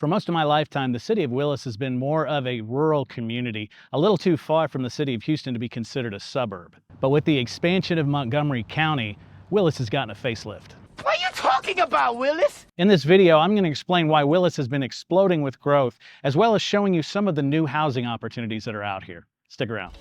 For most of my lifetime, the city of Willis has been more of a rural community, a little too far from the city of Houston to be considered a suburb. But with the expansion of Montgomery County, Willis has gotten a facelift. What are you talking about, Willis? In this video, I'm going to explain why Willis has been exploding with growth, as well as showing you some of the new housing opportunities that are out here. Stick around.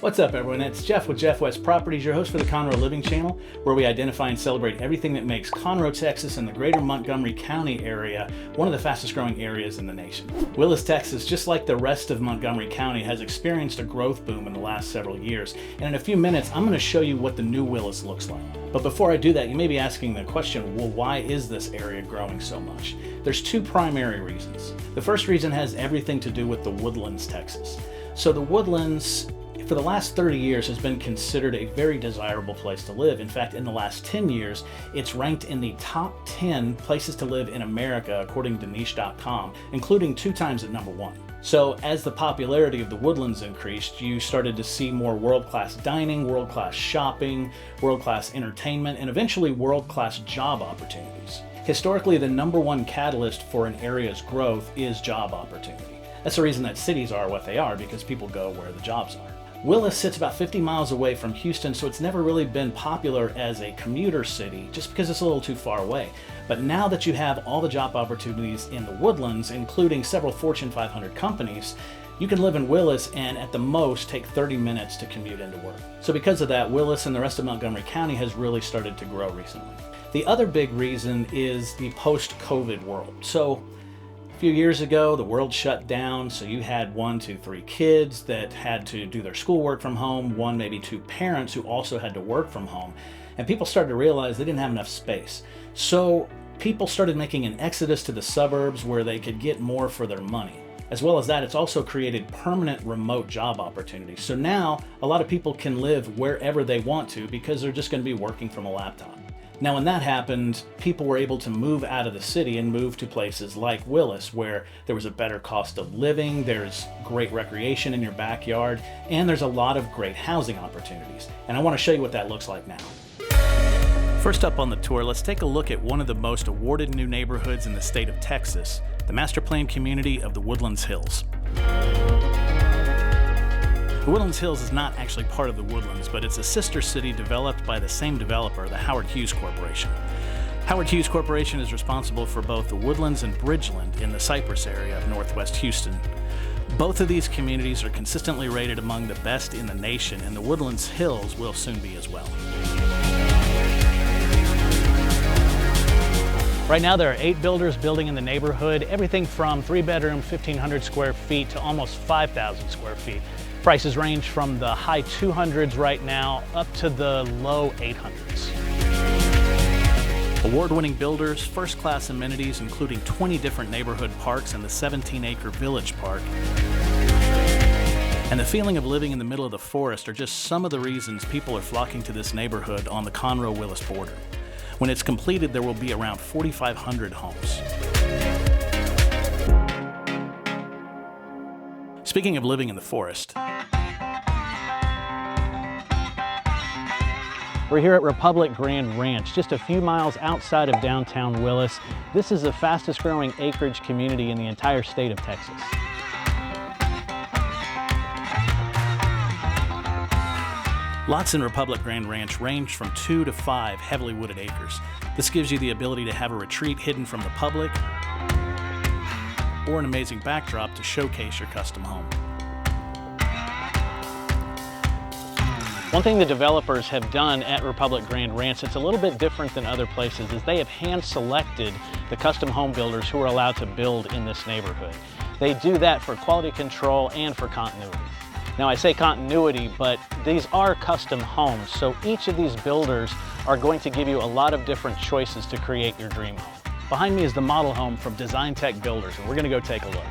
What's up, everyone? It's Jeff with Jeff West Properties, your host for the Conroe Living Channel, where we identify and celebrate everything that makes Conroe, Texas and the greater Montgomery County area one of the fastest growing areas in the nation. Willis, Texas, just like the rest of Montgomery County, has experienced a growth boom in the last several years. And in a few minutes, I'm going to show you what the new Willis looks like. But before I do that, you may be asking the question, well, why is this area growing so much? There's two primary reasons. The first reason has everything to do with the Woodlands, Texas. So the Woodlands, for the last 30 years, has been considered a very desirable place to live. In fact, in the last 10 years, it's ranked in the top 10 places to live in America, according to niche.com, including 2 times at #1. So as the popularity of the Woodlands increased, you started to see more world-class dining, world-class shopping, world-class entertainment, and eventually world-class job opportunities. Historically, the #1 catalyst for an area's growth is job opportunity. That's the reason that cities are what they are, because people go where the jobs are. Willis sits about 50 miles away from Houston, so it's never really been popular as a commuter city just because it's a little too far away. But now that you have all the job opportunities in the Woodlands, including several Fortune 500 companies, you can live in Willis and at the most take 30 minutes to commute into work. So because of that, Willis and the rest of Montgomery County has really started to grow recently. The other big reason is the post-COVID world. So a few years ago, the world shut down, so you had 1, 2, 3 kids that had to do their schoolwork from home, 1, maybe 2 parents who also had to work from home, and people started to realize they didn't have enough space. So people started making an exodus to the suburbs where they could get more for their money. As well as that, it's also created permanent remote job opportunities. So now a lot of people can live wherever they want to because they're just going to be working from a laptop. Now, when that happened, people were able to move out of the city and move to places like Willis, where there was a better cost of living, there's great recreation in your backyard, and there's a lot of great housing opportunities. And I want to show you what that looks like now. First up on the tour, let's take a look at one of the most awarded new neighborhoods in the state of Texas, the master plan community of the Woodlands Hills. The Woodlands Hills is not actually part of the Woodlands, but it's a sister city developed by the same developer, the Howard Hughes Corporation. Howard Hughes Corporation is responsible for both the Woodlands and Bridgeland in the Cypress area of northwest Houston. Both of these communities are consistently rated among the best in the nation, and the Woodlands Hills will soon be as well. Right now there are 8 builders building in the neighborhood, everything from 3-bedroom, 1,500 square feet to almost 5,000 square feet. Prices range from the high 200s right now up to the low 800s. Award-winning builders, first-class amenities including 20 different neighborhood parks and the 17-acre Village Park, and the feeling of living in the middle of the forest are just some of the reasons people are flocking to this neighborhood on the Conroe-Willis border. When it's completed, there will be around 4,500 homes. Speaking of living in the forest, we're here at Republic Grand Ranch, just a few miles outside of downtown Willis. This is the fastest growing acreage community in the entire state of Texas. Lots in Republic Grand Ranch range from 2 to 5 heavily wooded acres. This gives you the ability to have a retreat hidden from the public or an amazing backdrop to showcase your custom home. One thing the developers have done at Republic Grand Ranch that's a little bit different than other places is they have hand-selected the custom home builders who are allowed to build in this neighborhood. They do that for quality control and for continuity. Now I say continuity, but these are custom homes, so each of these builders are going to give you a lot of different choices to create your dream home. Behind me is the model home from Design Tech Builders, and we're going to go take a look.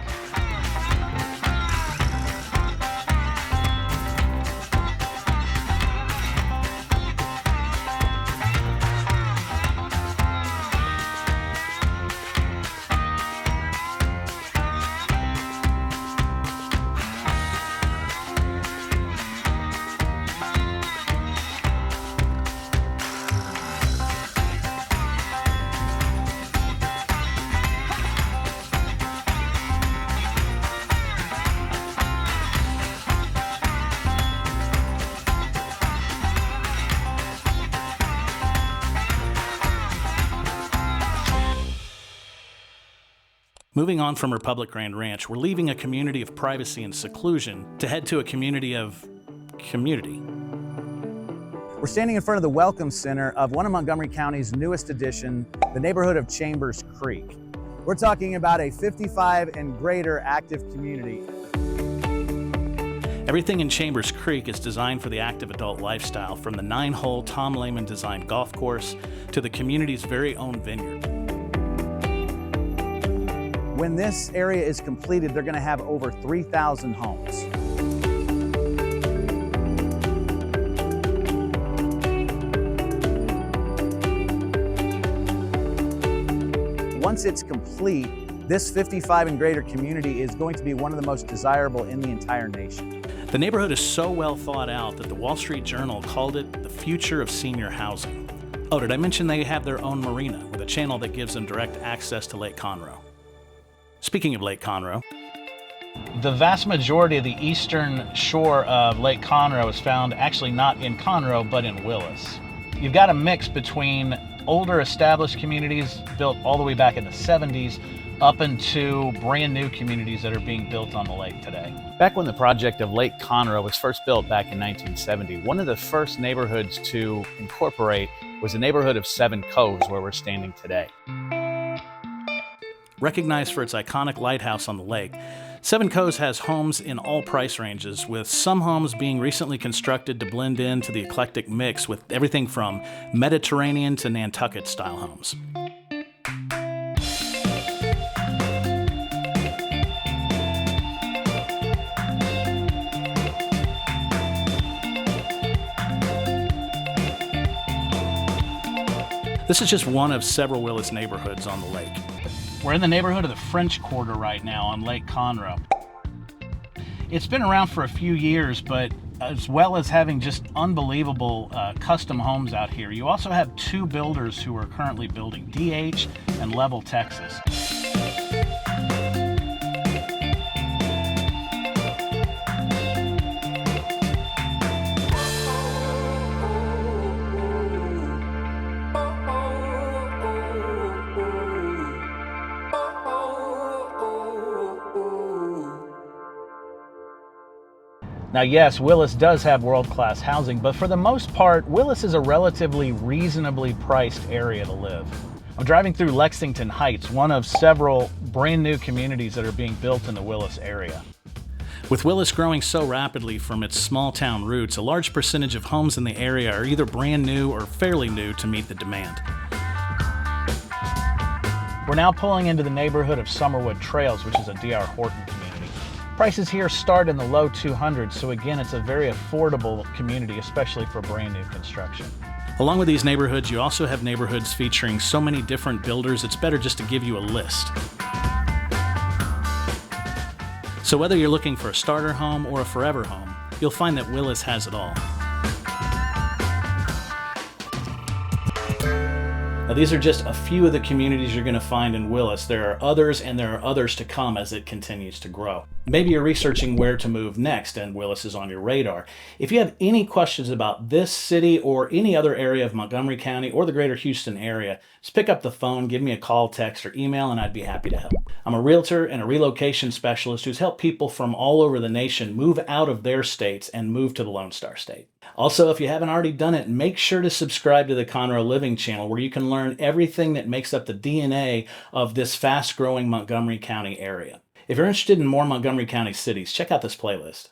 Moving on from Republic Grand Ranch, we're leaving a community of privacy and seclusion to head to a community of community. We're standing in front of the Welcome Center of one of Montgomery County's newest addition, the neighborhood of Chambers Creek. We're talking about a 55 and greater active community. Everything in Chambers Creek is designed for the active adult lifestyle, from the 9-hole Tom Lehman designed golf course to the community's very own vineyard. When this area is completed, they're going to have over 3,000 homes. Once it's complete, this 55 and greater community is going to be one of the most desirable in the entire nation. The neighborhood is so well thought out that the Wall Street Journal called it the future of senior housing. Oh, did I mention they have their own marina with a channel that gives them direct access to Lake Conroe? Speaking of Lake Conroe, the vast majority of the eastern shore of Lake Conroe is found actually not in Conroe, but in Willis. You've got a mix between older established communities built all the way back in the 70s up into brand new communities that are being built on the lake today. Back when the project of Lake Conroe was first built back in 1970, one of the first neighborhoods to incorporate was the neighborhood of Seven Coves, where we're standing today. Recognized for its iconic lighthouse on the lake, Seven Coves has homes in all price ranges, with some homes being recently constructed to blend into the eclectic mix with everything from Mediterranean to Nantucket style homes. This is just one of several Willis neighborhoods on the lake. We're in the neighborhood of the French Quarter right now on Lake Conroe. It's been around for a few years, but as well as having just unbelievable custom homes out here, you also have two builders who are currently building, DH and Level Texas. Now, yes, Willis does have world-class housing, but for the most part, Willis is a relatively reasonably priced area to live. I'm driving through Lexington Heights, one of several brand new communities that are being built in the Willis area. With Willis growing so rapidly from its small town roots, a large percentage of homes in the area are either brand new or fairly new to meet the demand. We're now pulling into the neighborhood of Summerwood Trails, which is a D.R. Horton community. Prices here start in the low 200s, so again, it's a very affordable community, especially for brand new construction. Along with these neighborhoods, you also have neighborhoods featuring so many different builders, it's better just to give you a list. So whether you're looking for a starter home or a forever home, you'll find that Willis has it all. Now, these are just a few of the communities you're going to find in Willis. There are others, and there are others to come as it continues to grow. Maybe you're researching where to move next, and Willis is on your radar. If you have any questions about this city or any other area of Montgomery County or the greater Houston area, just pick up the phone, give me a call, text, or email, and I'd be happy to help. I'm a realtor and a relocation specialist who's helped people from all over the nation move out of their states and move to the Lone Star State. Also, if you haven't already done it, make sure to subscribe to the Conroe Living channel, where you can learn everything that makes up the DNA of this fast-growing Montgomery County area. If you're interested in more Montgomery County cities, check out this playlist.